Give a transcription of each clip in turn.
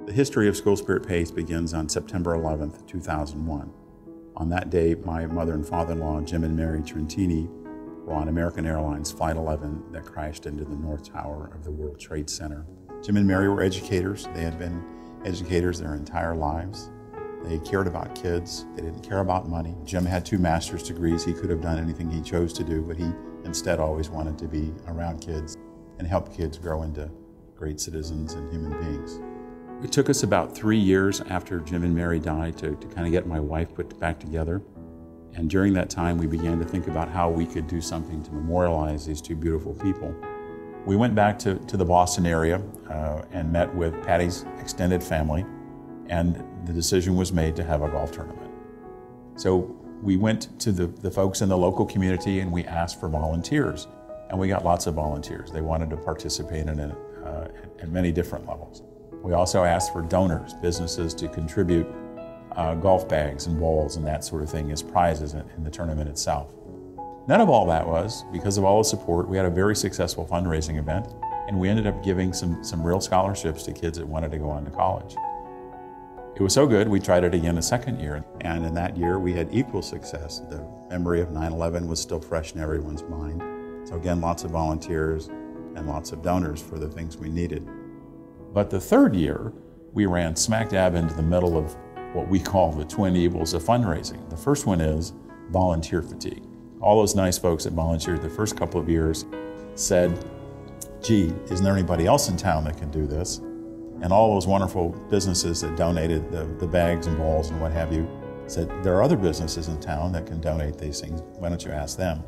The history of School Spirit Pays begins on September 11th, 2001. On that day, my mother and father-in-law, Jim and Mary Trentini, were on American Airlines Flight 11 that crashed into the North Tower of the World Trade Center. Jim and Mary were educators. They had been educators their entire lives. They cared about kids. They didn't care about money. Jim had 2 master's degrees. He could have done anything he chose to do, but he instead always wanted to be around kids and help kids grow into great citizens and human beings. It took us about 3 years after Jim and Mary died to kind of get my wife put back together. And during that time, we began to think about how we could do something to memorialize these 2 beautiful people. We went back to the Boston area and met with Patty's extended family, and the decision was made to have a golf tournament. So we went to the folks in the local community and we asked for volunteers, and we got lots of volunteers. They wanted to participate in it at many different levels. We also asked for donors, businesses to contribute golf bags and balls and that sort of thing as prizes in the tournament itself. None of all that was, because of all the support, we had a very successful fundraising event, and we ended up giving some real scholarships to kids that wanted to go on to college. It was so good, we tried it again a second year, and in that year we had equal success. The memory of 9/11 was still fresh in everyone's mind. So again, lots of volunteers and lots of donors for the things we needed. But the third year, we ran smack dab into the middle of what we call the twin evils of fundraising. The first one is volunteer fatigue. All those nice folks that volunteered the first couple of years said, gee, isn't there anybody else in town that can do this? And all those wonderful businesses that donated the bags and balls and what have you said, there are other businesses in town that can donate these things. Why don't you ask them?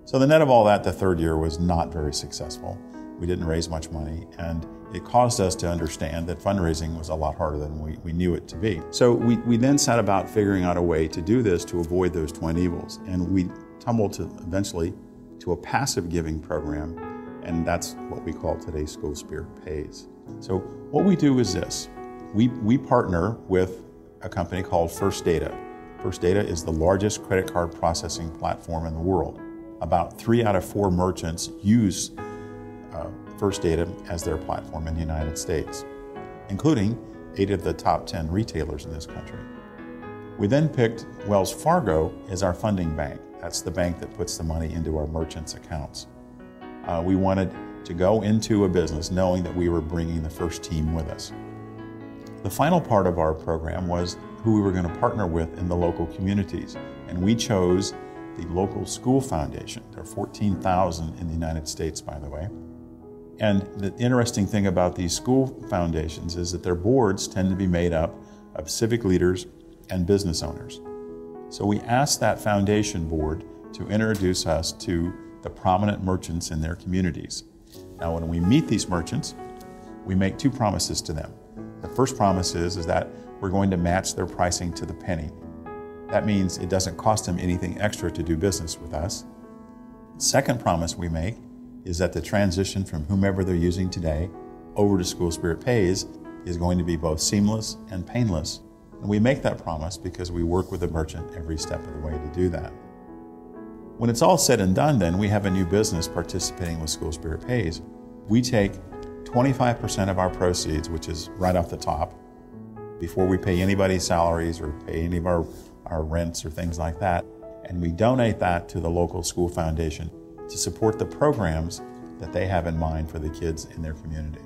So the net of all that, the third year was not very successful. We didn't raise much money, and it caused us to understand that fundraising was a lot harder than we knew it to be. So we then set about figuring out a way to do this to avoid those twin evils, and we tumbled eventually to a passive giving program, and that's what we call today School Spirit Pays. So what we do is this. We partner with a company called First Data. First Data is the largest credit card processing platform in the world. About 3 out of 4 merchants use First Data as their platform in the United States, including 8 of the top 10 retailers in this country. We then picked Wells Fargo as our funding bank. That's the bank that puts the money into our merchants' accounts. We wanted to go into a business knowing that we were bringing the first team with us. The final part of our program was who we were going to partner with in the local communities, and we chose the local school foundation. There are 14,000 in the United States, by the way. And the interesting thing about these school foundations is that their boards tend to be made up of civic leaders and business owners. So we asked that foundation board to introduce us to the prominent merchants in their communities. Now, when we meet these merchants, we make 2 promises to them. The first promise is that we're going to match their pricing to the penny. That means it doesn't cost them anything extra to do business with us. The second promise we make is that the transition from whomever they're using today over to School Spirit Pays is going to be both seamless and painless. And we make that promise because we work with the merchant every step of the way to do that. When it's all said and done, then we have a new business participating with School Spirit Pays. We take 25% of our proceeds, which is right off the top, before we pay anybody's salaries or pay any of our rents or things like that, and we donate that to the local school foundation to support the programs that they have in mind for the kids in their community.